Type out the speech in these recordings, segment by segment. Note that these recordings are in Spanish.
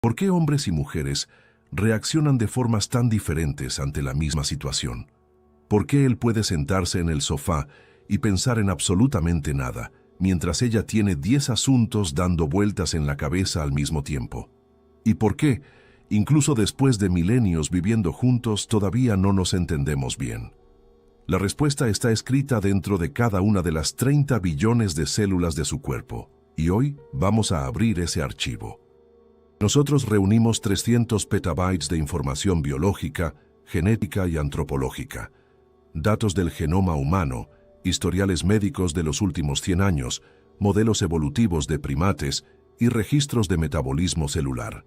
¿Por qué hombres y mujeres reaccionan de formas tan diferentes ante la misma situación? ¿Por qué él puede sentarse en el sofá y pensar en absolutamente nada, mientras ella tiene 10 asuntos dando vueltas en la cabeza al mismo tiempo? ¿Y por qué, incluso después de milenios viviendo juntos, todavía no nos entendemos bien? La respuesta está escrita dentro de cada una de las 30 billones de células de su cuerpo, y hoy vamos a abrir ese archivo. Nosotros reunimos 300 petabytes de información biológica, genética y antropológica, datos del genoma humano, historiales médicos de los últimos 100 años, modelos evolutivos de primates y registros de metabolismo celular.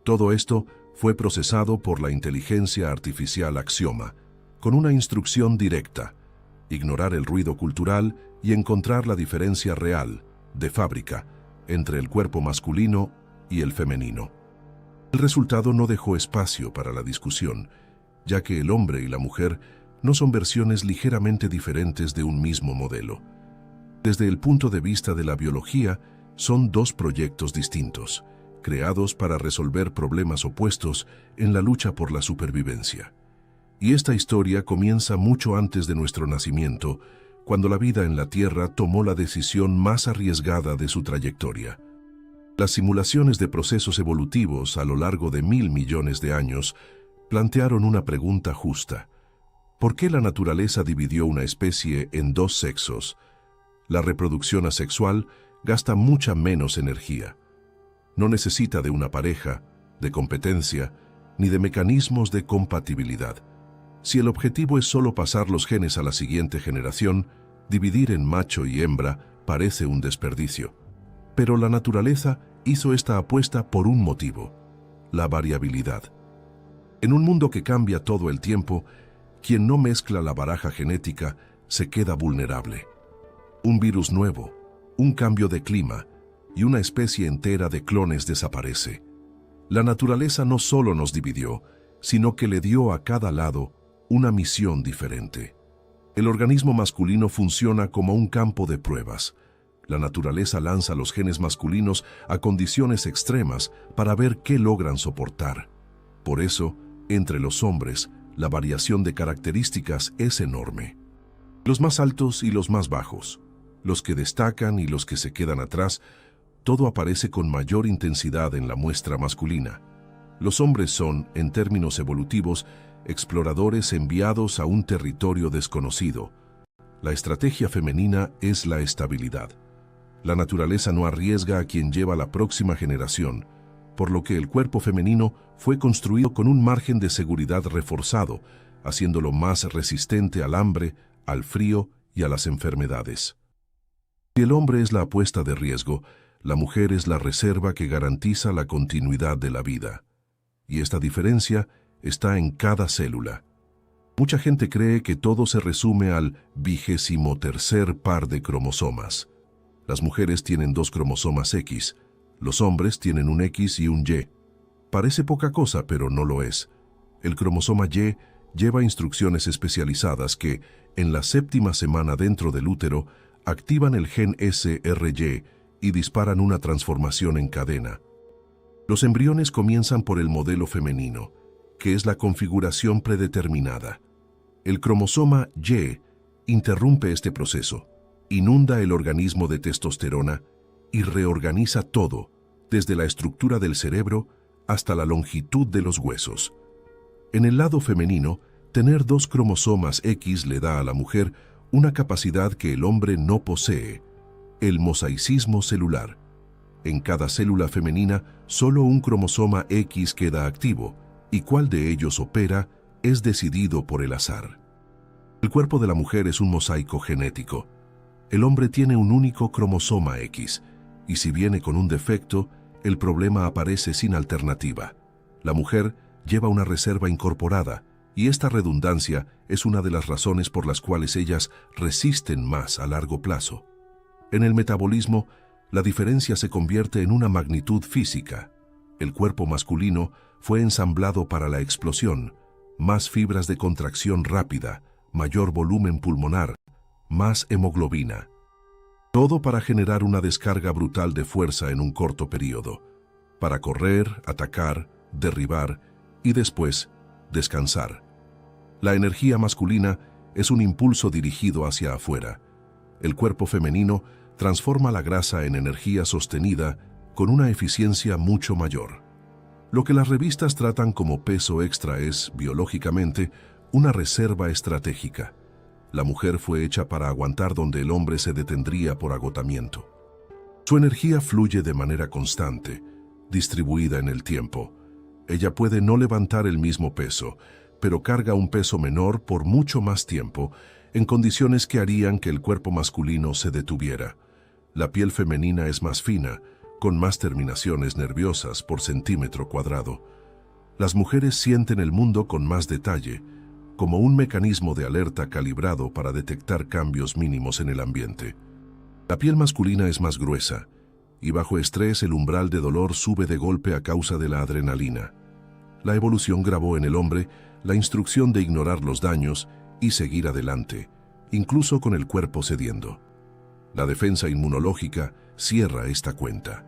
Todo esto fue procesado por la inteligencia artificial Axioma, con una instrucción directa: ignorar el ruido cultural y encontrar la diferencia real, de fábrica, entre el cuerpo masculino y el femenino. El resultado no dejó espacio para la discusión, ya que el hombre y la mujer no son versiones ligeramente diferentes de un mismo modelo. Desde el punto de vista de la biología, son dos proyectos distintos, creados para resolver problemas opuestos en la lucha por la supervivencia. Y esta historia comienza mucho antes de nuestro nacimiento, cuando la vida en la Tierra tomó la decisión más arriesgada de su trayectoria. Las simulaciones de procesos evolutivos a lo largo de 1000 millones de años plantearon una pregunta justa: ¿por qué la naturaleza dividió una especie en dos sexos? La reproducción asexual gasta mucha menos energía. No necesita de una pareja, de competencia, ni de mecanismos de compatibilidad. Si el objetivo es solo pasar los genes a la siguiente generación, dividir en macho y hembra parece un desperdicio. Pero la naturaleza hizo esta apuesta por un motivo: la variabilidad. En un mundo que cambia todo el tiempo, quien no mezcla la baraja genética se queda vulnerable. Un virus nuevo, un cambio de clima y una especie entera de clones desaparece. La naturaleza no solo nos dividió, sino que le dio a cada lado una misión diferente. El organismo masculino funciona como un campo de pruebas. La naturaleza lanza los genes masculinos a condiciones extremas para ver qué logran soportar. Por eso, entre los hombres, la variación de características es enorme. Los más altos y los más bajos, los que destacan y los que se quedan atrás, todo aparece con mayor intensidad en la muestra masculina. Los hombres son, en términos evolutivos, exploradores enviados a un territorio desconocido. La estrategia femenina es la estabilidad. La naturaleza no arriesga a quien lleva la próxima generación, por lo que el cuerpo femenino fue construido con un margen de seguridad reforzado, haciéndolo más resistente al hambre, al frío y a las enfermedades. Si el hombre es la apuesta de riesgo, la mujer es la reserva que garantiza la continuidad de la vida. Y esta diferencia está en cada célula. Mucha gente cree que todo se resume al 23º par de cromosomas. Las mujeres tienen 2 cromosomas X, los hombres tienen un X y un Y. Parece poca cosa, pero no lo es. El cromosoma Y lleva instrucciones especializadas que, en la 7ª semana dentro del útero, activan el gen SRY y disparan una transformación en cadena. Los embriones comienzan por el modelo femenino, que es la configuración predeterminada. El cromosoma Y interrumpe este proceso, inunda el organismo de testosterona y reorganiza todo, desde la estructura del cerebro hasta la longitud de los huesos. En el lado femenino, tener 2 cromosomas X le da a la mujer una capacidad que el hombre no posee: el mosaicismo celular. En cada célula femenina, solo un cromosoma X queda activo, y cuál de ellos opera es decidido por el azar. El cuerpo de la mujer es un mosaico genético. El hombre tiene un único cromosoma X, y si viene con un defecto, el problema aparece sin alternativa. La mujer lleva una reserva incorporada, y esta redundancia es una de las razones por las cuales ellas resisten más a largo plazo. En el metabolismo, la diferencia se convierte en una magnitud física. El cuerpo masculino fue ensamblado para la explosión: más fibras de contracción rápida, mayor volumen pulmonar, más hemoglobina. Todo para generar una descarga brutal de fuerza en un corto periodo. para correr, atacar, derribar y después descansar. La energía masculina es un impulso dirigido hacia afuera. El cuerpo femenino transforma la grasa en energía sostenida con una eficiencia mucho mayor. Lo que las revistas tratan como peso extra es, biológicamente, una reserva estratégica. La mujer fue hecha para aguantar donde el hombre se detendría por agotamiento. Su energía fluye de manera constante, distribuida en el tiempo. Ella puede no levantar el mismo peso, pero carga un peso menor por mucho más tiempo, en condiciones que harían que el cuerpo masculino se detuviera. La piel femenina es más fina, con más terminaciones nerviosas por centímetro cuadrado. Las mujeres sienten el mundo con más detalle, como un mecanismo de alerta calibrado para detectar cambios mínimos en el ambiente. La piel masculina es más gruesa, y bajo estrés el umbral de dolor sube de golpe a causa de la adrenalina. La evolución grabó en el hombre la instrucción de ignorar los daños y seguir adelante, incluso con el cuerpo cediendo. La defensa inmunológica cierra esta cuenta.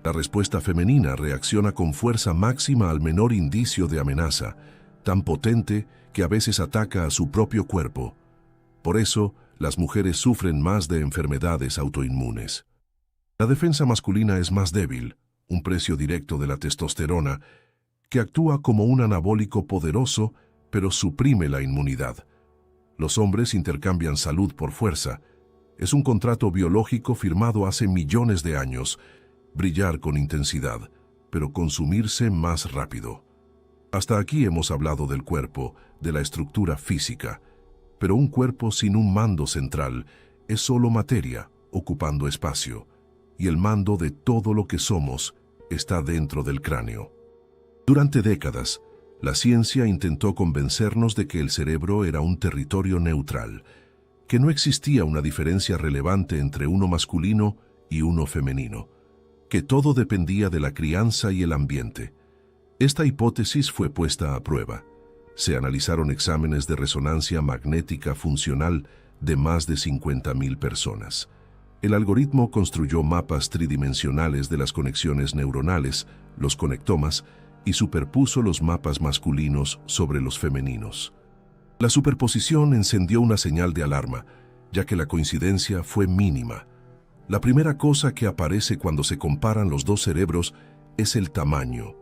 La respuesta femenina reacciona con fuerza máxima al menor indicio de amenaza, tan potente que a veces ataca a su propio cuerpo. Por eso, las mujeres sufren más de enfermedades autoinmunes. La defensa masculina es más débil, un precio directo de la testosterona, que actúa como un anabólico poderoso, pero suprime la inmunidad. Los hombres intercambian salud por fuerza. Es un contrato biológico firmado hace millones de años. Brillar con intensidad, pero consumirse más rápido. Hasta aquí hemos hablado del cuerpo, de la estructura física, pero un cuerpo sin un mando central es solo materia, ocupando espacio, y el mando de todo lo que somos está dentro del cráneo. Durante décadas, la ciencia intentó convencernos de que el cerebro era un territorio neutral, que no existía una diferencia relevante entre uno masculino y uno femenino, que todo dependía de la crianza y el ambiente. Esta hipótesis fue puesta a prueba. Se analizaron exámenes de resonancia magnética funcional de más de 50.000 personas. El algoritmo construyó mapas tridimensionales de las conexiones neuronales, los conectomas, y superpuso los mapas masculinos sobre los femeninos. La superposición encendió una señal de alarma, ya que la coincidencia fue mínima. La primera cosa que aparece cuando se comparan los dos cerebros es el tamaño,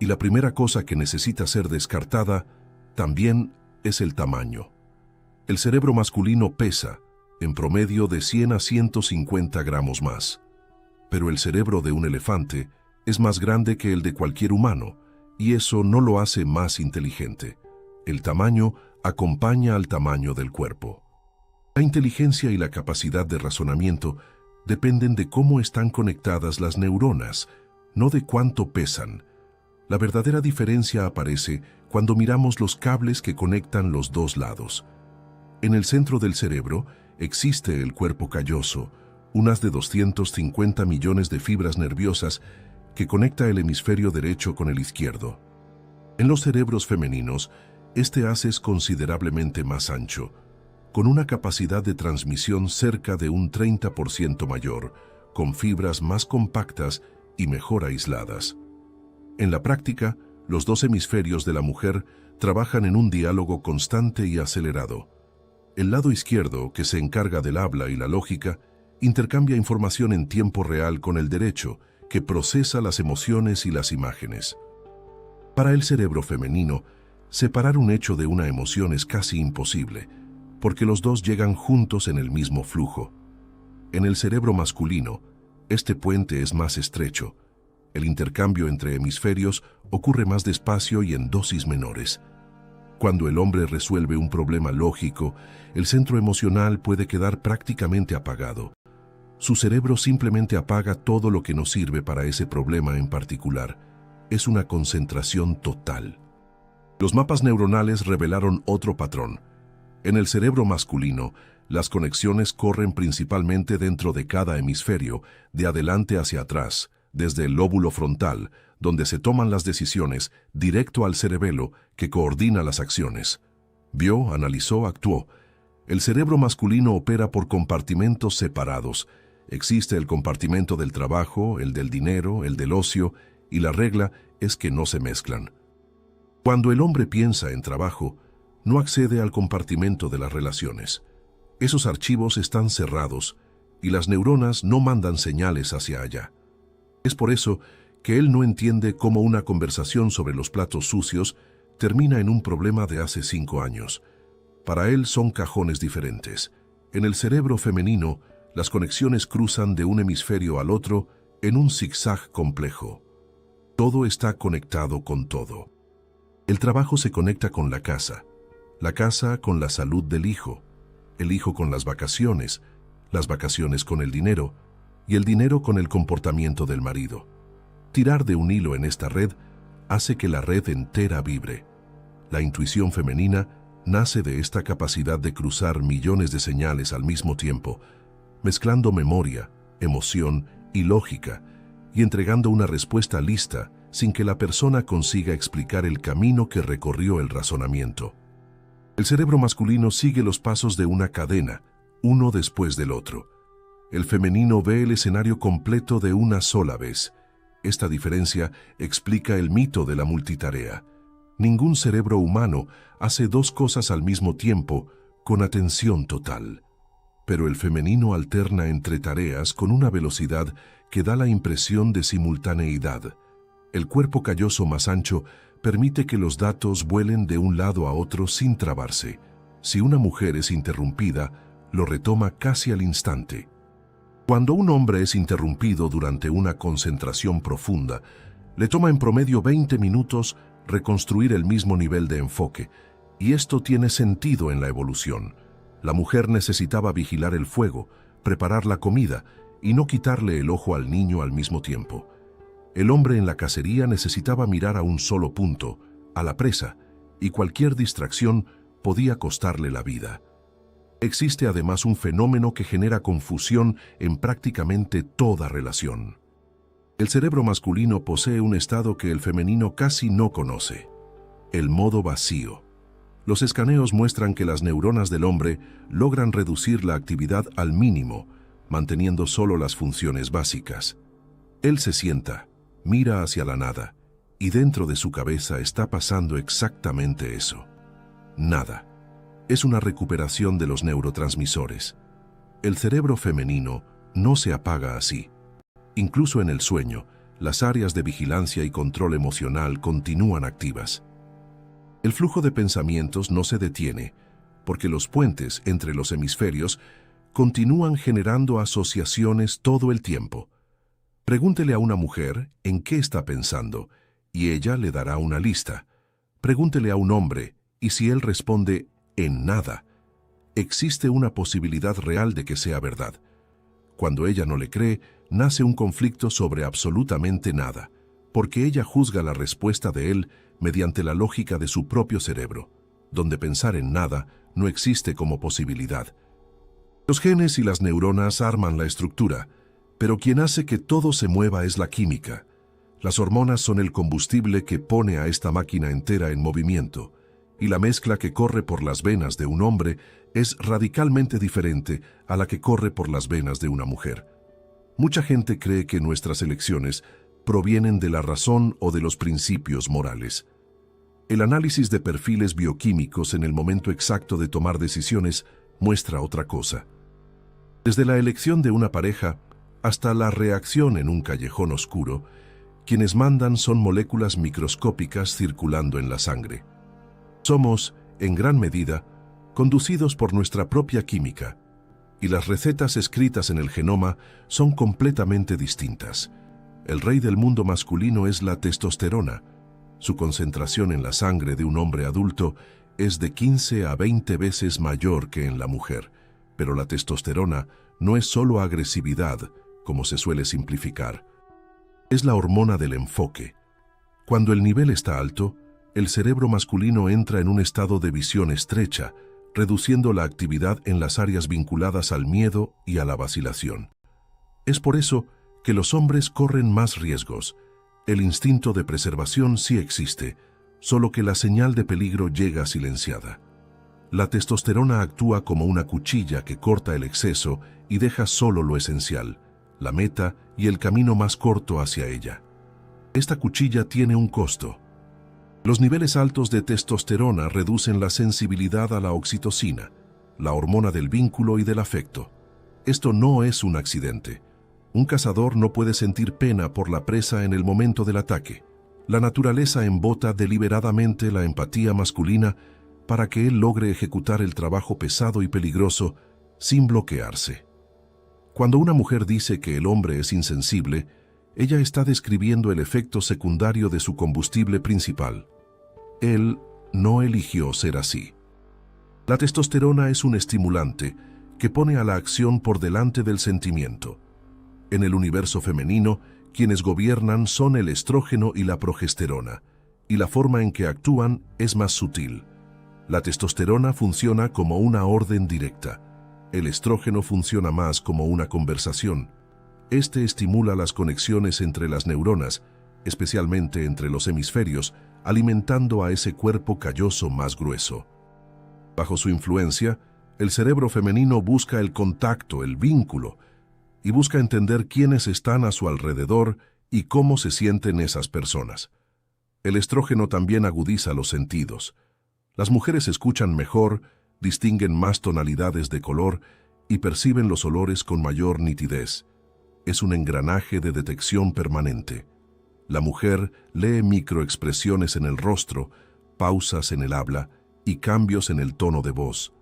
y la primera cosa que necesita ser descartada también es el tamaño. El cerebro masculino pesa, en promedio, de 100 a 150 gramos más, pero el cerebro de un elefante es más grande que el de cualquier humano, y eso no lo hace más inteligente. El tamaño acompaña al tamaño del cuerpo. La inteligencia y la capacidad de razonamiento dependen de cómo están conectadas las neuronas, no de cuánto pesan. La verdadera diferencia aparece cuando miramos los cables que conectan los dos lados. En el centro del cerebro existe el cuerpo calloso, unas de 250 millones de fibras nerviosas que conecta el hemisferio derecho con el izquierdo. En los cerebros femeninos, este haz es considerablemente más ancho, con una capacidad de transmisión cerca de un 30% mayor, con fibras más compactas y mejor aisladas. En la práctica, los dos hemisferios de la mujer trabajan en un diálogo constante y acelerado. El lado izquierdo, que se encarga del habla y la lógica, intercambia información en tiempo real con el derecho, que procesa las emociones y las imágenes. Para el cerebro femenino, separar un hecho de una emoción es casi imposible, porque los dos llegan juntos en el mismo flujo. En el cerebro masculino, este puente es más estrecho. El intercambio entre hemisferios ocurre más despacio y en dosis menores. Cuando el hombre resuelve un problema lógico, el centro emocional puede quedar prácticamente apagado. Su cerebro simplemente apaga todo lo que no sirve para ese problema en particular. Es una concentración total. Los mapas neuronales revelaron otro patrón. En el cerebro masculino, las conexiones corren principalmente dentro de cada hemisferio, de adelante hacia atrás, desde el lóbulo frontal, donde se toman las decisiones, directo al cerebelo, que coordina las acciones. Vio, analizó, actuó. El cerebro masculino opera por compartimentos separados. Existe el compartimento del trabajo, el del dinero, el del ocio y la regla es que no se mezclan. Cuando el hombre piensa en trabajo, no accede al compartimento de las relaciones. Esos archivos están cerrados y las neuronas no mandan señales hacia allá. Es por eso que él no entiende cómo una conversación sobre los platos sucios termina en un problema de hace 5 años. Para él son cajones diferentes. En el cerebro femenino, las conexiones cruzan de un hemisferio al otro en un zigzag complejo. Todo está conectado con todo. El trabajo se conecta con la casa con la salud del hijo, el hijo con las vacaciones con el dinero y el dinero con el comportamiento del marido. Tirar de un hilo en esta red hace que la red entera vibre. La intuición femenina nace de esta capacidad de cruzar millones de señales al mismo tiempo, mezclando memoria, emoción y lógica, y entregando una respuesta lista sin que la persona consiga explicar el camino que recorrió el razonamiento. El cerebro masculino sigue los pasos de una cadena, uno después del otro. El femenino ve el escenario completo de una sola vez. Esta diferencia explica el mito de la multitarea. Ningún cerebro humano hace 2 cosas al mismo tiempo con atención total. Pero el femenino alterna entre tareas con una velocidad que da la impresión de simultaneidad. El cuerpo calloso más ancho permite que los datos vuelen de un lado a otro sin trabarse. Si una mujer es interrumpida, lo retoma casi al instante. Cuando un hombre es interrumpido durante una concentración profunda, le toma en promedio 20 minutos reconstruir el mismo nivel de enfoque, y esto tiene sentido en la evolución. La mujer necesitaba vigilar el fuego, preparar la comida y no quitarle el ojo al niño al mismo tiempo. El hombre en la cacería necesitaba mirar a un solo punto, a la presa, y cualquier distracción podía costarle la vida. Existe además un fenómeno que genera confusión en prácticamente toda relación. El cerebro masculino posee un estado que el femenino casi no conoce: el modo vacío. Los escaneos muestran que las neuronas del hombre logran reducir la actividad al mínimo, manteniendo solo las funciones básicas. Él se sienta, mira hacia la nada, y dentro de su cabeza está pasando exactamente eso. Nada. Es una recuperación de los neurotransmisores. El cerebro femenino no se apaga así. Incluso en el sueño, las áreas de vigilancia y control emocional continúan activas. El flujo de pensamientos no se detiene, porque los puentes entre los hemisferios continúan generando asociaciones todo el tiempo. Pregúntele a una mujer en qué está pensando, y ella le dará una lista. Pregúntele a un hombre, y si él responde en nada, existe una posibilidad real de que sea verdad. Cuando ella no le cree, nace un conflicto sobre absolutamente nada, porque ella juzga la respuesta de él mediante la lógica de su propio cerebro, donde pensar en nada no existe como posibilidad. Los genes y las neuronas arman la estructura, pero quien hace que todo se mueva es la química. Las hormonas son el combustible que pone a esta máquina entera en movimiento, y la mezcla que corre por las venas de un hombre es radicalmente diferente a la que corre por las venas de una mujer. Mucha gente cree que nuestras elecciones provienen de la razón o de los principios morales. El análisis de perfiles bioquímicos en el momento exacto de tomar decisiones muestra otra cosa. Desde la elección de una pareja hasta la reacción en un callejón oscuro, quienes mandan son moléculas microscópicas circulando en la sangre. Somos, en gran medida, conducidos por nuestra propia química, y las recetas escritas en el genoma son completamente distintas. El rey del mundo masculino es la testosterona. Su concentración en la sangre de un hombre adulto es de 15 a 20 veces mayor que en la mujer, pero la testosterona no es solo agresividad, como se suele simplificar. Es la hormona del enfoque. Cuando el nivel está alto, el cerebro masculino entra en un estado de visión estrecha, reduciendo la actividad en las áreas vinculadas al miedo y a la vacilación. Es por eso que los hombres corren más riesgos. El instinto de preservación sí existe, solo que la señal de peligro llega silenciada. La testosterona actúa como una cuchilla que corta el exceso y deja solo lo esencial, la meta y el camino más corto hacia ella. Esta cuchilla tiene un costo. Los niveles altos de testosterona reducen la sensibilidad a la oxitocina, la hormona del vínculo y del afecto. Esto no es un accidente. Un cazador no puede sentir pena por la presa en el momento del ataque. La naturaleza embota deliberadamente la empatía masculina para que él logre ejecutar el trabajo pesado y peligroso sin bloquearse. Cuando una mujer dice que el hombre es insensible, ella está describiendo el efecto secundario de su combustible principal. Él no eligió ser así. La testosterona es un estimulante que pone a la acción por delante del sentimiento. En el universo femenino, quienes gobiernan son el estrógeno y la progesterona, y la forma en que actúan es más sutil. La testosterona funciona como una orden directa. El estrógeno funciona más como una conversación. Este estimula las conexiones entre las neuronas, especialmente entre los hemisferios, alimentando a ese cuerpo calloso más grueso. Bajo su influencia, el cerebro femenino busca el contacto, el vínculo, y busca entender quiénes están a su alrededor y cómo se sienten esas personas. El estrógeno también agudiza los sentidos. Las mujeres escuchan mejor, distinguen más tonalidades de color y perciben los olores con mayor nitidez. Es un engranaje de detección permanente. La mujer lee microexpresiones en el rostro, pausas en el habla y cambios en el tono de voz.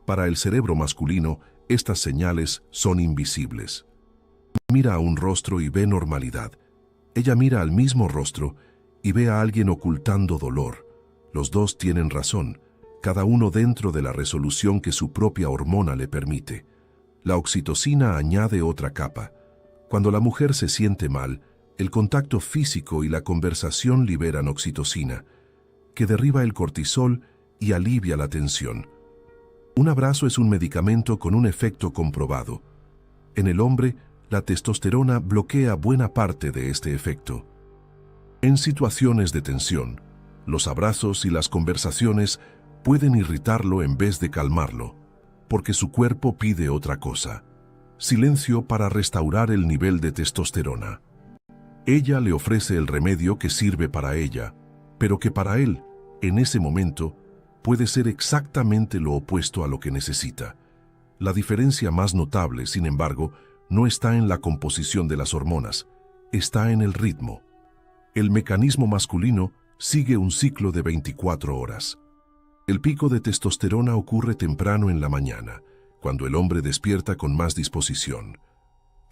Para el cerebro masculino, estas señales son invisibles. Mira a un rostro y ve normalidad. Ella mira al mismo rostro y ve a alguien ocultando dolor. Los dos tienen razón, cada uno dentro de la resolución que su propia hormona le permite. La oxitocina añade otra capa. Cuando la mujer se siente mal, el contacto físico y la conversación liberan oxitocina, que derriba el cortisol y alivia la tensión. Un abrazo es un medicamento con un efecto comprobado. En el hombre, la testosterona bloquea buena parte de este efecto. En situaciones de tensión, los abrazos y las conversaciones pueden irritarlo en vez de calmarlo, porque su cuerpo pide otra cosa: silencio para restaurar el nivel de testosterona. Ella le ofrece el remedio que sirve para ella, pero que para él, en ese momento, puede ser exactamente lo opuesto a lo que necesita. La diferencia más notable, sin embargo, no está en la composición de las hormonas, está en el ritmo. El mecanismo masculino sigue un ciclo de 24 horas. El pico de testosterona ocurre temprano en la mañana, cuando el hombre despierta con más disposición.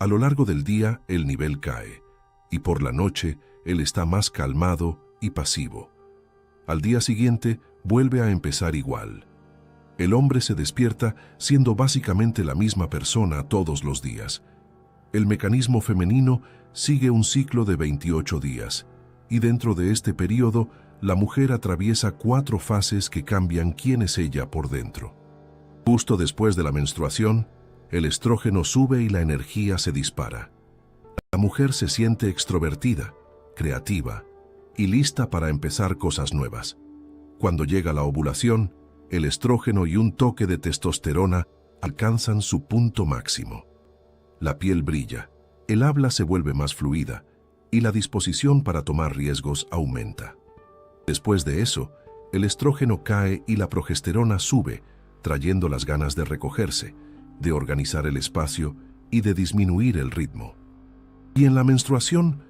A lo largo del día, el nivel cae, y por la noche, él está más calmado y pasivo. Al día siguiente, vuelve a empezar igual. El hombre se despierta siendo básicamente la misma persona todos los días. El mecanismo femenino sigue un ciclo de 28 días, y dentro de este periodo, la mujer atraviesa 4 fases que cambian quién es ella por dentro. Justo después de la menstruación, el estrógeno sube y la energía se dispara. La mujer se siente extrovertida, creativa y lista para empezar cosas nuevas. Cuando llega la ovulación, el estrógeno y un toque de testosterona alcanzan su punto máximo. La piel brilla, el habla se vuelve más fluida y la disposición para tomar riesgos aumenta. Después de eso, el estrógeno cae y la progesterona sube, trayendo las ganas de recogerse, de organizar el espacio y de disminuir el ritmo. Y en la menstruación,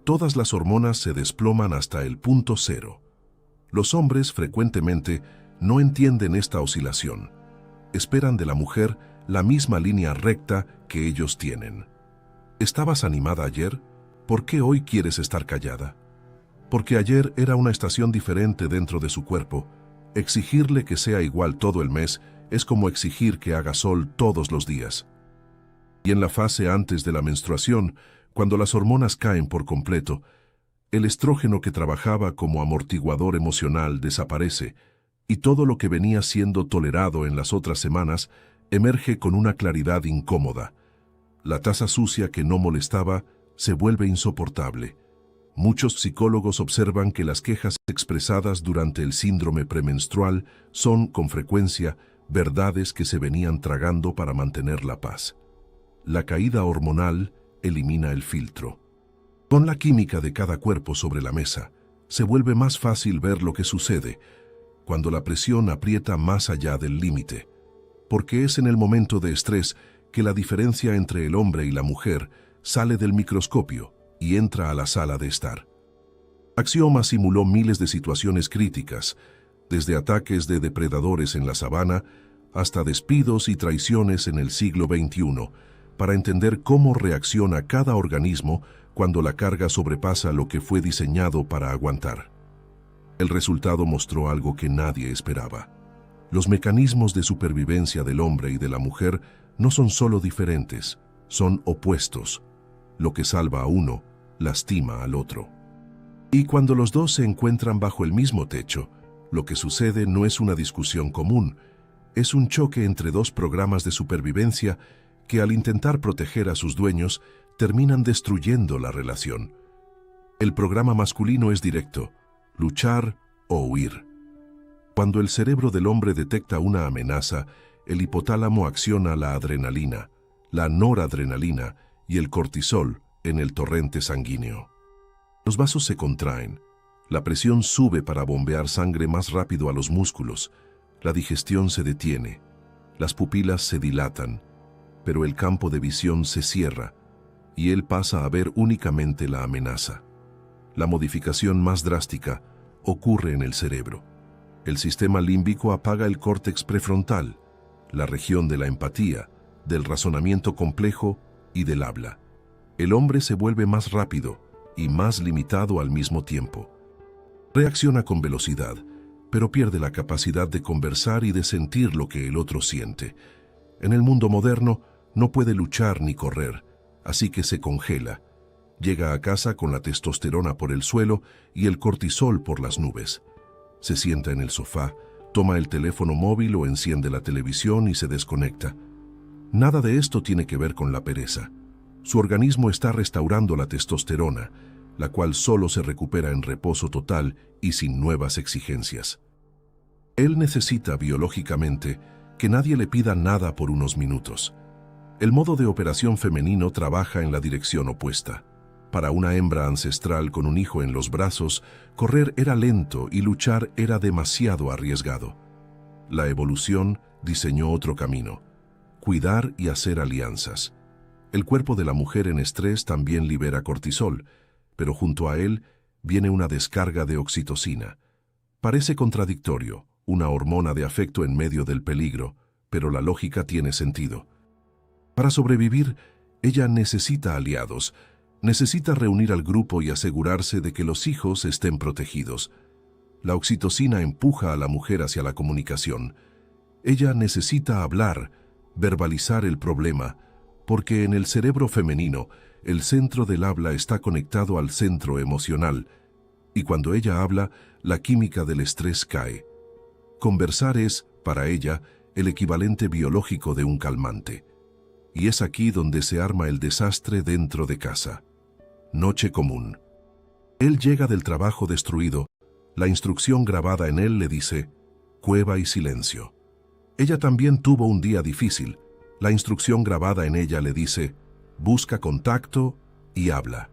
todas las hormonas se desploman hasta el punto cero. Los hombres frecuentemente no entienden esta oscilación. Esperan de la mujer la misma línea recta que ellos tienen. ¿Estabas animada ayer? ¿Por qué hoy quieres estar callada? Porque ayer era una estación diferente dentro de su cuerpo. Exigirle que sea igual todo el mes es como exigir que haga sol todos los días. Y en la fase antes de la menstruación, cuando las hormonas caen por completo, el estrógeno que trabajaba como amortiguador emocional desaparece y todo lo que venía siendo tolerado en las otras semanas emerge con una claridad incómoda. La taza sucia que no molestaba se vuelve insoportable. Muchos psicólogos observan que las quejas expresadas durante el síndrome premenstrual son, con frecuencia, verdades que se venían tragando para mantener la paz. La caída hormonal elimina el filtro. Con la química de cada cuerpo sobre la mesa, se vuelve más fácil ver lo que sucede cuando la presión aprieta más allá del límite, porque es en el momento de estrés que la diferencia entre el hombre y la mujer sale del microscopio y entra a la sala de estar. Axioma simuló miles de situaciones críticas, desde ataques de depredadores en la sabana hasta despidos y traiciones en el siglo XXI, para entender cómo reacciona cada organismo cuando la carga sobrepasa lo que fue diseñado para aguantar. El resultado mostró algo que nadie esperaba. Los mecanismos de supervivencia del hombre y de la mujer no son solo diferentes, son opuestos. Lo que salva a uno, lastima al otro. Y cuando los dos se encuentran bajo el mismo techo, lo que sucede no es una discusión común, es un choque entre dos programas de supervivencia que al intentar proteger a sus dueños, terminan destruyendo la relación. El programa masculino es directo: luchar o huir. Cuando el cerebro del hombre detecta una amenaza, el hipotálamo acciona la adrenalina, la noradrenalina y el cortisol en el torrente sanguíneo. Los vasos se contraen, la presión sube para bombear sangre más rápido a los músculos, la digestión se detiene, las pupilas se dilatan, pero el campo de visión se cierra y él pasa a ver únicamente la amenaza. La modificación más drástica ocurre en el cerebro. El sistema límbico apaga el córtex prefrontal, la región de la empatía, del razonamiento complejo y del habla. El hombre se vuelve más rápido y más limitado al mismo tiempo. Reacciona con velocidad, pero pierde la capacidad de conversar y de sentir lo que el otro siente. En el mundo moderno no puede luchar ni correr, así que se congela. Llega a casa con la testosterona por el suelo y el cortisol por las nubes. Se sienta en el sofá, toma el teléfono móvil o enciende la televisión y se desconecta. Nada de esto tiene que ver con la pereza. Su organismo está restaurando la testosterona, la cual solo se recupera en reposo total y sin nuevas exigencias. Él necesita biológicamente que nadie le pida nada por unos minutos. El modo de operación femenino trabaja en la dirección opuesta. Para una hembra ancestral con un hijo en los brazos, correr era lento y luchar era demasiado arriesgado. La evolución diseñó otro camino: cuidar y hacer alianzas. El cuerpo de la mujer en estrés también libera cortisol, pero junto a él viene una descarga de oxitocina. Parece contradictorio, una hormona de afecto en medio del peligro, pero la lógica tiene sentido. Para sobrevivir, ella necesita aliados, necesita reunir al grupo y asegurarse de que los hijos estén protegidos. La oxitocina empuja a la mujer hacia la comunicación. Ella necesita hablar, verbalizar el problema, porque en el cerebro femenino, el centro del habla está conectado al centro emocional, y cuando ella habla, la química del estrés cae. Conversar es, para ella, el equivalente biológico de un calmante. Y es aquí donde se arma el desastre dentro de casa. Noche común. Él llega del trabajo destruido. La instrucción grabada en él le dice: cueva y silencio. Ella también tuvo un día difícil. La instrucción grabada en ella le dice: busca contacto y habla.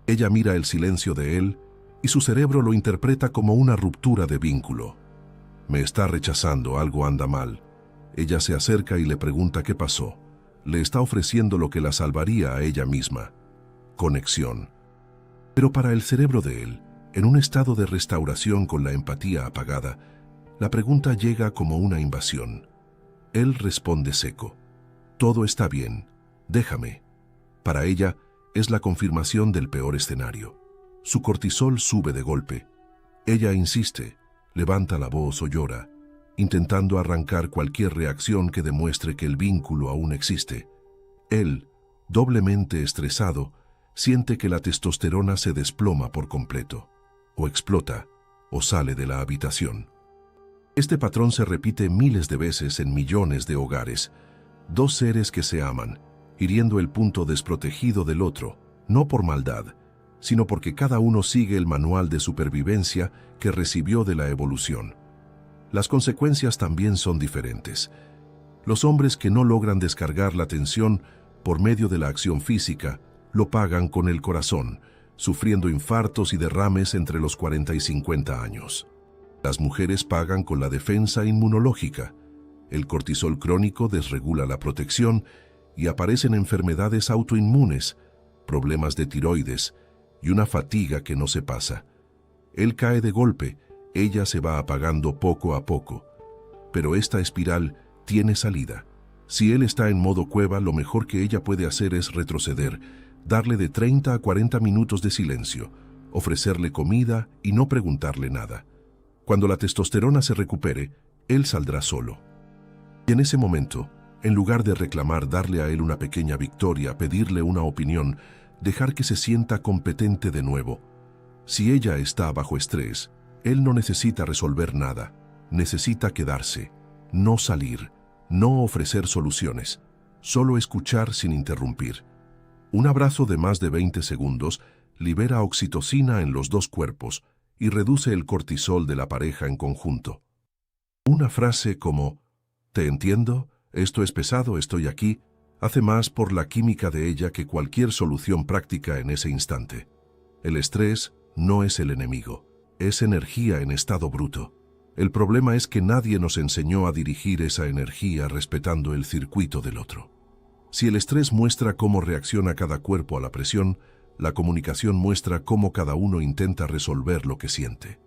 Ella mira el silencio de él y su cerebro lo interpreta como una ruptura de vínculo. Me está rechazando, algo anda mal. Ella se acerca y le pregunta qué pasó. Le está ofreciendo lo que la salvaría a ella misma: conexión. Pero para el cerebro de él, en un estado de restauración con la empatía apagada, la pregunta llega como una invasión. Él responde seco: todo está bien, déjame. Para ella, es la confirmación del peor escenario. Su cortisol sube de golpe. Ella insiste, levanta la voz o llora, intentando arrancar cualquier reacción que demuestre que el vínculo aún existe. Él, doblemente estresado, siente que la testosterona se desploma por completo, o explota, o sale de la habitación. Este patrón se repite miles de veces en millones de hogares. Dos seres que se aman, hiriendo el punto desprotegido del otro, no por maldad, sino porque cada uno sigue el manual de supervivencia que recibió de la evolución. Las consecuencias también son diferentes. Los hombres que no logran descargar la tensión por medio de la acción física, lo pagan con el corazón, sufriendo infartos y derrames entre los 40 y 50 años. Las mujeres pagan con la defensa inmunológica. El cortisol crónico desregula la protección y aparecen enfermedades autoinmunes, problemas de tiroides y una fatiga que no se pasa. Él cae de golpe, ella se va apagando poco a poco. Pero esta espiral tiene salida. Si él está en modo cueva, lo mejor que ella puede hacer es retroceder, darle de 30 a 40 minutos de silencio, ofrecerle comida y no preguntarle nada. Cuando la testosterona se recupere, él saldrá solo. Y en ese momento, en lugar de reclamar, darle a él una pequeña victoria, pedirle una opinión, dejar que se sienta competente de nuevo. Si ella está bajo estrés, él no necesita resolver nada, necesita quedarse, no salir, no ofrecer soluciones, solo escuchar sin interrumpir. Un abrazo de más de 20 segundos libera oxitocina en los dos cuerpos y reduce el cortisol de la pareja en conjunto. Una frase como, «Te entiendo, esto es pesado, estoy aquí», hace más por la química de ella que cualquier solución práctica en ese instante. El estrés no es el enemigo, es energía en estado bruto. El problema es que nadie nos enseñó a dirigir esa energía respetando el circuito del otro. Si el estrés muestra cómo reacciona cada cuerpo a la presión, la comunicación muestra cómo cada uno intenta resolver lo que siente.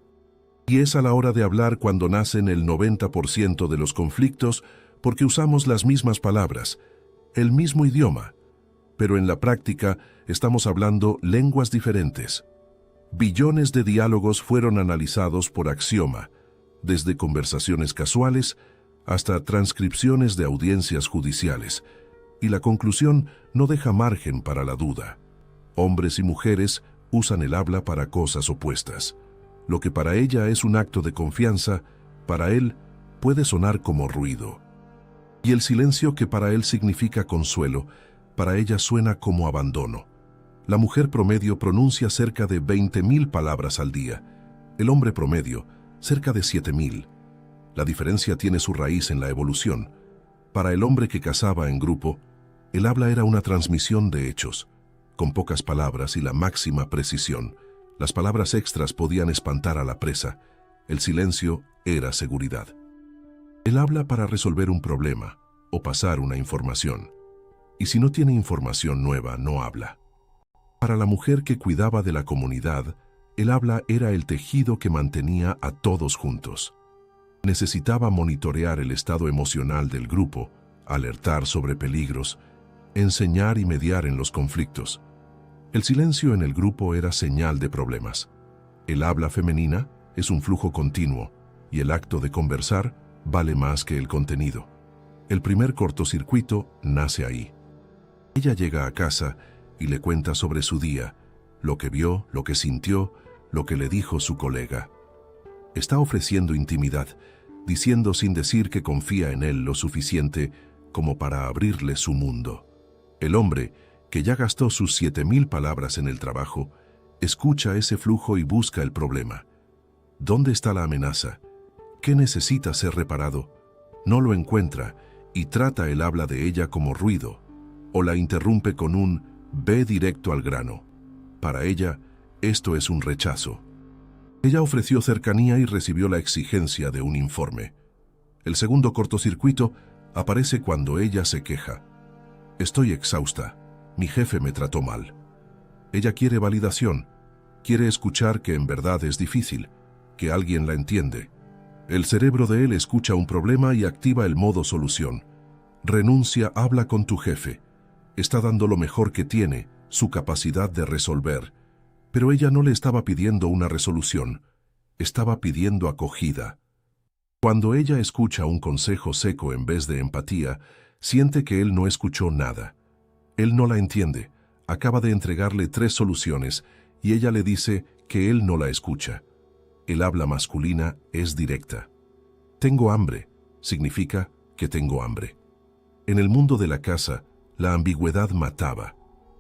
Y es a la hora de hablar cuando nacen el 90% de los conflictos porque usamos las mismas palabras, el mismo idioma, pero en la práctica estamos hablando lenguas diferentes. Billones de diálogos fueron analizados por Axioma, desde conversaciones casuales hasta transcripciones de audiencias judiciales, y la conclusión no deja margen para la duda. Hombres y mujeres usan el habla para cosas opuestas. Lo que para ella es un acto de confianza, para él puede sonar como ruido. Y el silencio que para él significa consuelo, para ella suena como abandono. La mujer promedio pronuncia cerca de 20.000 palabras al día. El hombre promedio, cerca de 7.000. La diferencia tiene su raíz en la evolución. Para el hombre que cazaba en grupo, el habla era una transmisión de hechos, con pocas palabras y la máxima precisión. Las palabras extras podían espantar a la presa. El silencio era seguridad. Él habla para resolver un problema o pasar una información. Y si no tiene información nueva, no habla. Para la mujer que cuidaba de la comunidad, el habla era el tejido que mantenía a todos juntos. Necesitaba monitorear el estado emocional del grupo, alertar sobre peligros, enseñar y mediar en los conflictos. El silencio en el grupo era señal de problemas. El habla femenina es un flujo continuo y el acto de conversar vale más que el contenido. El primer cortocircuito nace ahí. Ella llega a casa y le cuenta sobre su día, lo que vio, lo que sintió, lo que le dijo su colega. Está ofreciendo intimidad, diciendo sin decir que confía en él lo suficiente como para abrirle su mundo. El hombre, que ya gastó sus 7.000 palabras en el trabajo, escucha ese flujo y busca el problema. ¿Dónde está la amenaza? ¿Qué necesita ser reparado? No lo encuentra y trata el habla de ella como ruido, o la interrumpe con un «ve directo al grano». Para ella, esto es un rechazo. Ella ofreció cercanía y recibió la exigencia de un informe. El segundo cortocircuito aparece cuando ella se queja. «Estoy exhausta. Mi jefe me trató mal». Ella quiere validación. Quiere escuchar que en verdad es difícil, que alguien la entiende. El cerebro de él escucha un problema y activa el modo solución. Renuncia, habla con tu jefe. Está dando lo mejor que tiene, su capacidad de resolver. Pero ella no le estaba pidiendo una resolución, estaba pidiendo acogida. Cuando ella escucha un consejo seco en vez de empatía, siente que él no escuchó nada. Él no la entiende, acaba de entregarle 3 soluciones y ella le dice que él no la escucha. El habla masculina es directa. Tengo hambre, significa que tengo hambre. En el mundo de la casa, la ambigüedad mataba.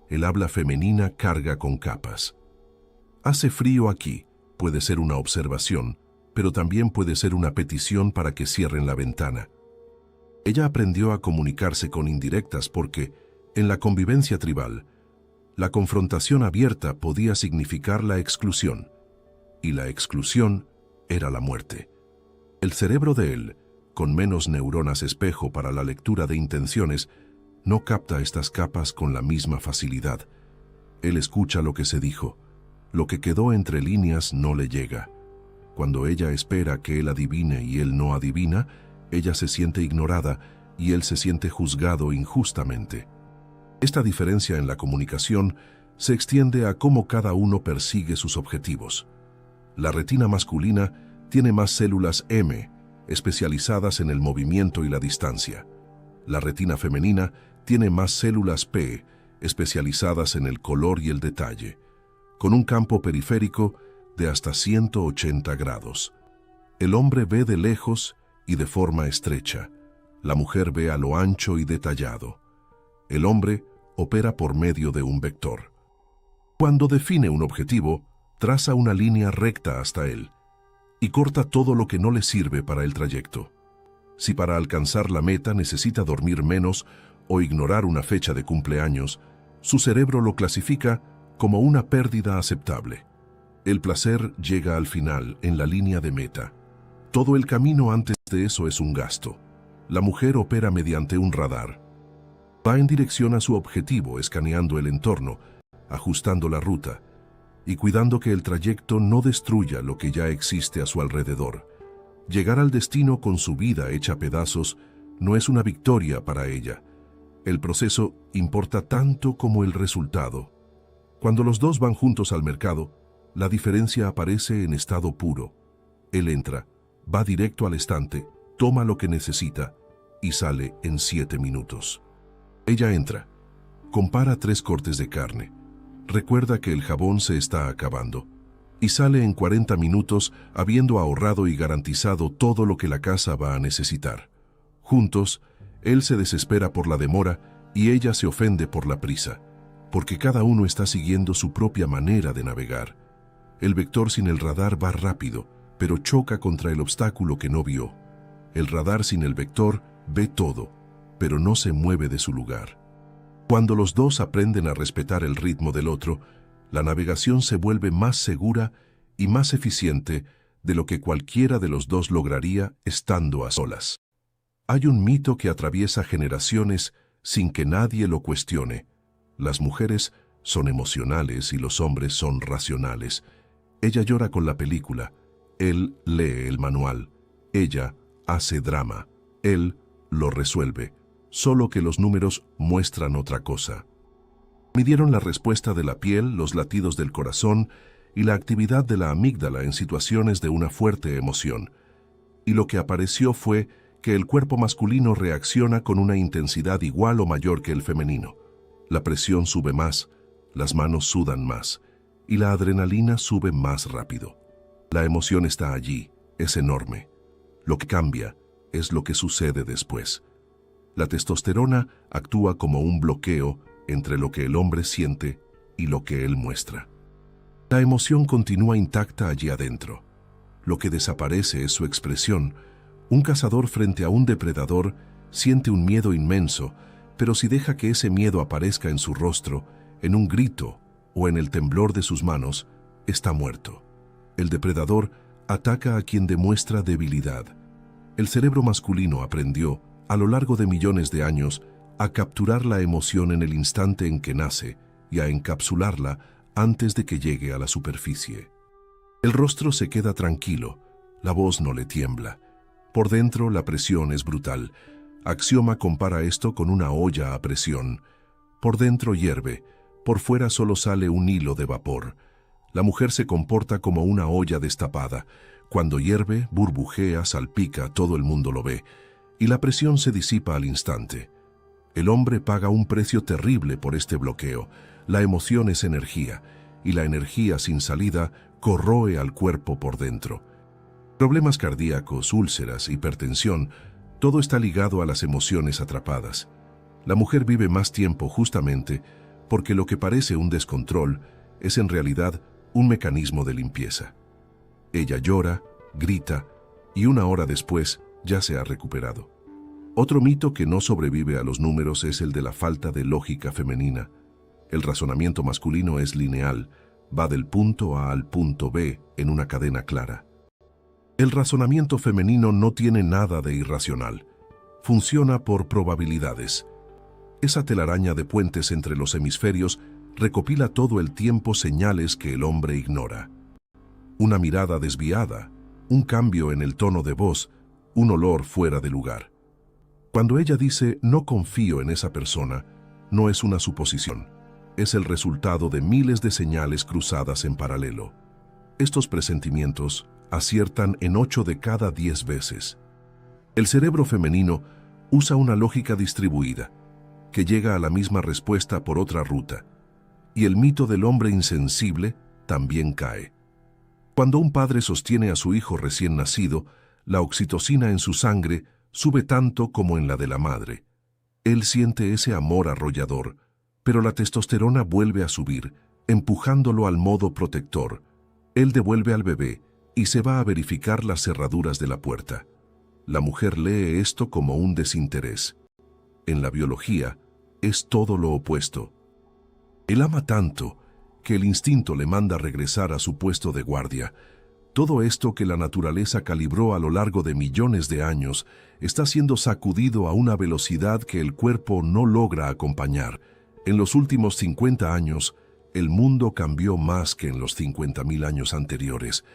El habla femenina carga con capas. Hace frío aquí, puede ser una observación, pero también puede ser una petición para que cierren la ventana. Ella aprendió a comunicarse con indirectas porque, en la convivencia tribal, La confrontación abierta podía significar la exclusión, y la exclusión era la muerte. El cerebro de él, con menos neuronas espejo para la lectura de intenciones, no capta estas capas con la misma facilidad. Él escucha lo que se dijo. Lo que quedó entre líneas no le llega. Cuando ella espera que él adivine y él no adivina, ella se siente ignorada y él se siente juzgado injustamente. Esta diferencia en la comunicación se extiende a cómo cada uno persigue sus objetivos. La retina masculina tiene más células M, especializadas en el movimiento y la distancia. La retina femenina tiene más células P, especializadas en el color y el detalle, con un campo periférico de hasta 180 grados. El hombre ve de lejos y de forma estrecha. La mujer ve a lo ancho y detallado. El hombre opera por medio de un vector. Cuando define un objetivo, traza una línea recta hasta él y corta todo lo que no le sirve para el trayecto. Si para alcanzar la meta necesita dormir menos o ignorar una fecha de cumpleaños, su cerebro lo clasifica como una pérdida aceptable. El placer llega al final, en la línea de meta. Todo el camino antes de eso es un gasto. La mujer opera mediante un radar. Va en dirección a su objetivo, escaneando el entorno, ajustando la ruta y cuidando que el trayecto no destruya lo que ya existe a su alrededor. Llegar al destino con su vida hecha pedazos no es una victoria para ella. El proceso importa tanto como el resultado. Cuando los dos van juntos al mercado, la diferencia aparece en estado puro. Él entra, va directo al estante, toma lo que necesita y sale en 7 minutos. Ella entra, compara 3 cortes de carne, recuerda que el jabón se está acabando y sale en 40 minutos habiendo ahorrado y garantizado todo lo que la casa va a necesitar. Juntos, él se desespera por la demora y ella se ofende por la prisa, porque cada uno está siguiendo su propia manera de navegar. El vector sin el radar va rápido, pero choca contra el obstáculo que no vio. El radar sin el vector ve todo, pero no se mueve de su lugar. Cuando los dos aprenden a respetar el ritmo del otro, la navegación se vuelve más segura y más eficiente de lo que cualquiera de los dos lograría estando a solas. Hay un mito que atraviesa generaciones sin que nadie lo cuestione. Las mujeres son emocionales y los hombres son racionales. Ella llora con la película, él lee el manual, ella hace drama, él lo resuelve, solo que los números muestran otra cosa. Midieron la respuesta de la piel, los latidos del corazón y la actividad de la amígdala en situaciones de una fuerte emoción. Y lo que apareció fue que el cuerpo masculino reacciona con una intensidad igual o mayor que el femenino. La presión sube más, las manos sudan más y la adrenalina sube más rápido. La emoción está allí, es enorme. Lo que cambia es lo que sucede después. La testosterona actúa como un bloqueo entre lo que el hombre siente y lo que él muestra. La emoción continúa intacta allí adentro. Lo que desaparece es su expresión. Un cazador frente a un depredador siente un miedo inmenso, pero si deja que ese miedo aparezca en su rostro, en un grito o en el temblor de sus manos, está muerto. El depredador ataca a quien demuestra debilidad. El cerebro masculino aprendió, a lo largo de millones de años, a capturar la emoción en el instante en que nace y a encapsularla antes de que llegue a la superficie. El rostro se queda tranquilo, la voz no le tiembla. Por dentro la presión es brutal. Axioma compara esto con una olla a presión. Por dentro hierve, por fuera solo sale un hilo de vapor. La mujer se comporta como una olla destapada. Cuando hierve, burbujea, salpica, todo el mundo lo ve, y la presión se disipa al instante. El hombre paga un precio terrible por este bloqueo. La emoción es energía, y la energía sin salida corroe al cuerpo por dentro. Problemas cardíacos, úlceras, hipertensión, todo está ligado a las emociones atrapadas. La mujer vive más tiempo justamente porque lo que parece un descontrol es en realidad un mecanismo de limpieza. Ella llora, grita y 1 hora después ya se ha recuperado. Otro mito que no sobrevive a los números es el de la falta de lógica femenina. El razonamiento masculino es lineal, va del punto A al punto B en una cadena clara. El razonamiento femenino no tiene nada de irracional. Funciona por probabilidades. Esa telaraña de puentes entre los hemisferios recopila todo el tiempo señales que el hombre ignora. Una mirada desviada, un cambio en el tono de voz, un olor fuera de lugar. Cuando ella dice «no confío en esa persona», no es una suposición. Es el resultado de miles de señales cruzadas en paralelo. Estos presentimientos aciertan en 8 de cada 10 veces. El cerebro femenino usa una lógica distribuida, que llega a la misma respuesta por otra ruta, y el mito del hombre insensible también cae. Cuando un padre sostiene a su hijo recién nacido, la oxitocina en su sangre sube tanto como en la de la madre. Él siente ese amor arrollador, pero la testosterona vuelve a subir, empujándolo al modo protector. Él devuelve al bebé y se va a verificar las cerraduras de la puerta. La mujer lee esto como un desinterés. En la biología, es todo lo opuesto. Él ama tanto que el instinto le manda regresar a su puesto de guardia. Todo esto que la naturaleza calibró a lo largo de millones de años está siendo sacudido a una velocidad que el cuerpo no logra acompañar. En los últimos 50 años, el mundo cambió más que en los 50.000 años anteriores,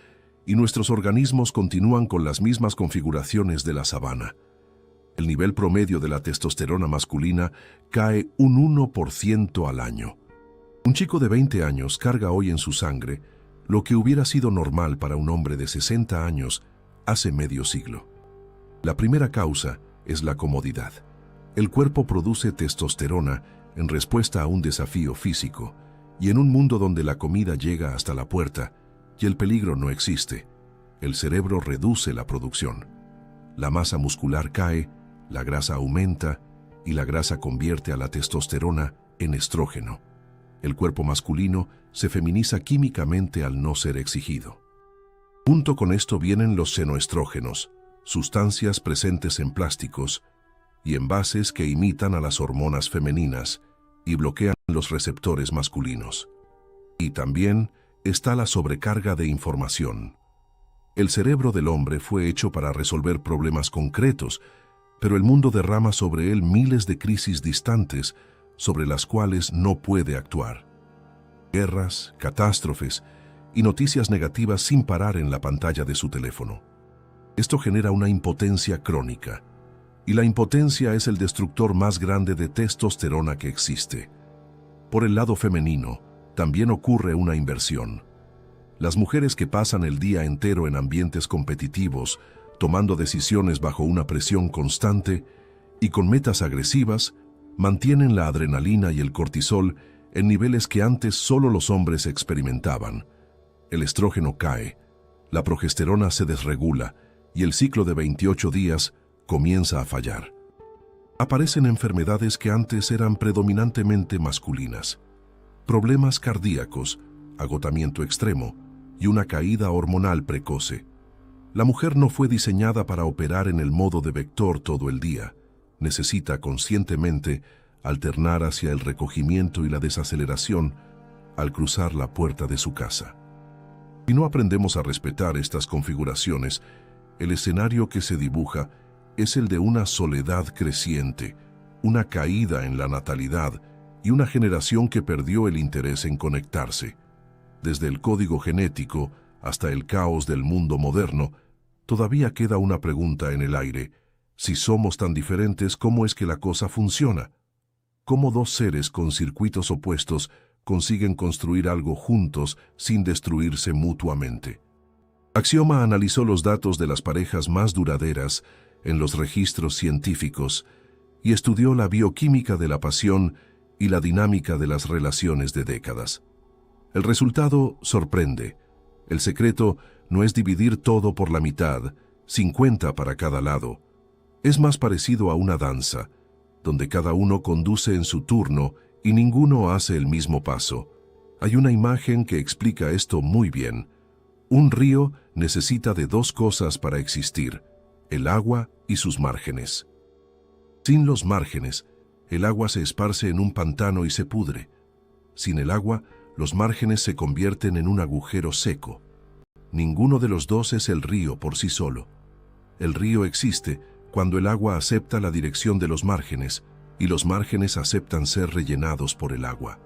y nuestros organismos continúan con las mismas configuraciones de la sabana. El nivel promedio de la testosterona masculina cae un 1% al año. Un chico de 20 años carga hoy en su sangre lo que hubiera sido normal para un hombre de 60 años hace medio siglo. La primera causa es la comodidad. El cuerpo produce testosterona en respuesta a un desafío físico, y en un mundo donde la comida llega hasta la puerta y el peligro no existe, el cerebro reduce la producción. La masa muscular cae, la grasa aumenta y la grasa convierte a la testosterona en estrógeno. El cuerpo masculino se feminiza químicamente al no ser exigido. Junto con esto vienen los xenoestrógenos, sustancias presentes en plásticos y envases que imitan a las hormonas femeninas y bloquean los receptores masculinos. Y también está la sobrecarga de información. El cerebro del hombre fue hecho para resolver problemas concretos, pero el mundo derrama sobre él miles de crisis distantes sobre las cuales no puede actuar. Guerras, catástrofes y noticias negativas sin parar en la pantalla de su teléfono. Esto genera una impotencia crónica, y la impotencia es el destructor más grande de testosterona que existe. Por el lado femenino, también ocurre una inversión. Las mujeres que pasan el día entero en ambientes competitivos, tomando decisiones bajo una presión constante y con metas agresivas, mantienen la adrenalina y el cortisol en niveles que antes solo los hombres experimentaban. El estrógeno cae, la progesterona se desregula y el ciclo de 28 días comienza a fallar. Aparecen enfermedades que antes eran predominantemente masculinas. Problemas cardíacos, agotamiento extremo y una caída hormonal precoce. La mujer no fue diseñada para operar en el modo de vector todo el día. Necesita conscientemente alternar hacia el recogimiento y la desaceleración al cruzar la puerta de su casa. Si no aprendemos a respetar estas configuraciones, el escenario que se dibuja es el de una soledad creciente, una caída en la natalidad y una generación que perdió el interés en conectarse. Desde el código genético hasta el caos del mundo moderno, todavía queda una pregunta en el aire. Si somos tan diferentes, ¿cómo es que la cosa funciona? ¿Cómo dos seres con circuitos opuestos consiguen construir algo juntos sin destruirse mutuamente? Axioma analizó los datos de las parejas más duraderas en los registros científicos y estudió la bioquímica de la pasión y la dinámica de las relaciones de décadas. El resultado sorprende. El secreto no es dividir todo por la mitad, 50 para cada lado. Es más parecido a una danza, donde cada uno conduce en su turno y ninguno hace el mismo paso. Hay una imagen que explica esto muy bien. Un río necesita de dos cosas para existir: el agua y sus márgenes. Sin los márgenes, el agua se esparce en un pantano y se pudre. Sin el agua, los márgenes se convierten en un agujero seco. Ninguno de los dos es el río por sí solo. El río existe cuando el agua acepta la dirección de los márgenes y los márgenes aceptan ser rellenados por el agua.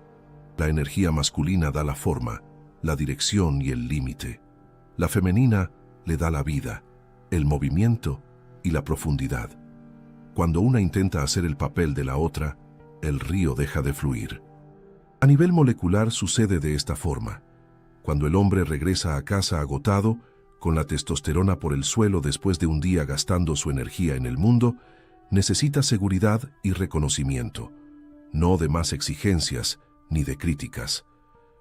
La energía masculina da la forma, la dirección y el límite. La femenina le da la vida, el movimiento y la profundidad. Cuando una intenta hacer el papel de la otra, el río deja de fluir. A nivel molecular sucede de esta forma. Cuando el hombre regresa a casa agotado, con la testosterona por el suelo después de un día gastando su energía en el mundo, necesita seguridad y reconocimiento, no de más exigencias ni de críticas.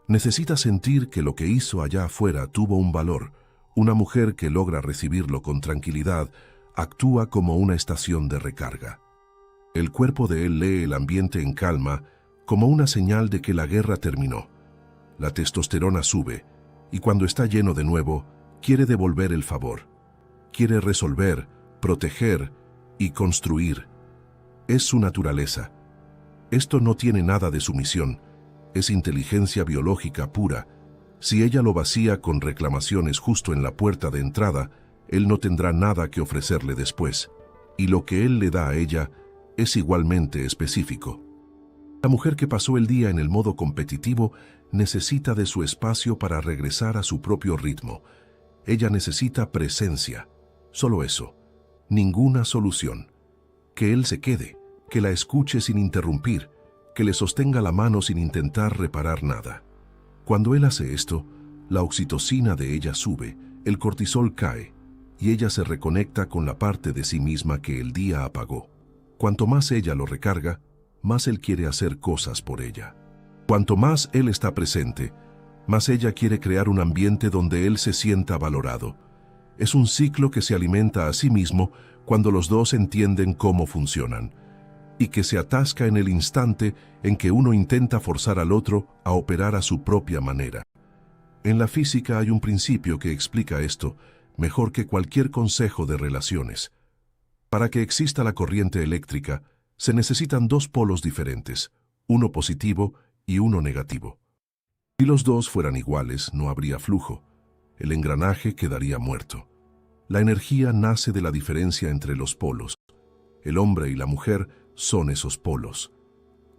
Necesita sentir que lo que hizo allá afuera tuvo un valor. Una mujer que logra recibirlo con tranquilidad actúa como una estación de recarga. El cuerpo de él lee el ambiente en calma como una señal de que la guerra terminó. La testosterona sube y cuando está lleno de nuevo, quiere devolver el favor. Quiere resolver, proteger y construir. Es su naturaleza. Esto no tiene nada de sumisión. Es inteligencia biológica pura. Si ella lo vacía con reclamaciones justo en la puerta de entrada, él no tendrá nada que ofrecerle después. Y lo que él le da a ella es igualmente específico. La mujer que pasó el día en el modo competitivo necesita de su espacio para regresar a su propio ritmo. Ella necesita presencia. Solo eso. Ninguna solución. Que él se quede, que la escuche sin interrumpir, que le sostenga la mano sin intentar reparar nada. Cuando él hace esto, la oxitocina de ella sube, el cortisol cae, y ella se reconecta con la parte de sí misma que el día apagó. Cuanto más ella lo recarga, más él quiere hacer cosas por ella. Cuanto más él está presente, más ella quiere crear un ambiente donde él se sienta valorado. Es un ciclo que se alimenta a sí mismo cuando los dos entienden cómo funcionan, y que se atasca en el instante en que uno intenta forzar al otro a operar a su propia manera. En la física hay un principio que explica esto mejor que cualquier consejo de relaciones. Para que exista la corriente eléctrica, se necesitan dos polos diferentes, uno positivo y uno negativo. Si los dos fueran iguales, no habría flujo. El engranaje quedaría muerto. La energía nace de la diferencia entre los polos. El hombre y la mujer son esos polos.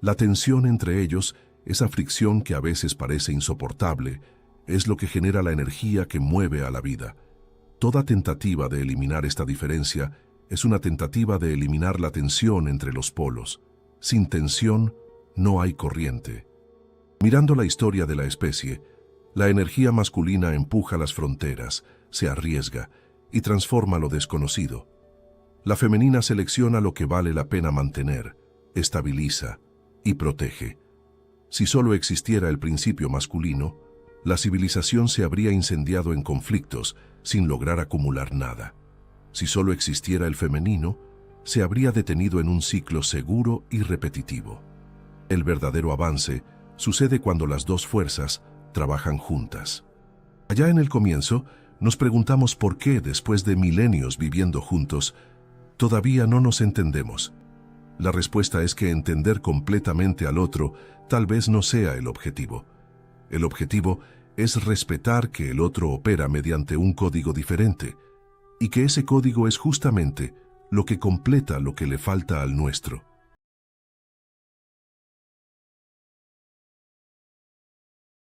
La tensión entre ellos, esa fricción que a veces parece insoportable, es lo que genera la energía que mueve a la vida. Toda tentativa de eliminar esta diferencia es una tentativa de eliminar la tensión entre los polos. Sin tensión, no hay corriente. Mirando la historia de la especie, la energía masculina empuja las fronteras, se arriesga y transforma lo desconocido. La femenina selecciona lo que vale la pena mantener, estabiliza y protege. Si solo existiera el principio masculino, la civilización se habría incendiado en conflictos sin lograr acumular nada. Si solo existiera el femenino, se habría detenido en un ciclo seguro y repetitivo. El verdadero avance sucede cuando las dos fuerzas trabajan juntas. Allá en el comienzo, nos preguntamos por qué, después de milenios viviendo juntos, todavía no nos entendemos. La respuesta es que entender completamente al otro tal vez no sea el objetivo. El objetivo es respetar que el otro opera mediante un código diferente y que ese código es justamente lo que completa lo que le falta al nuestro.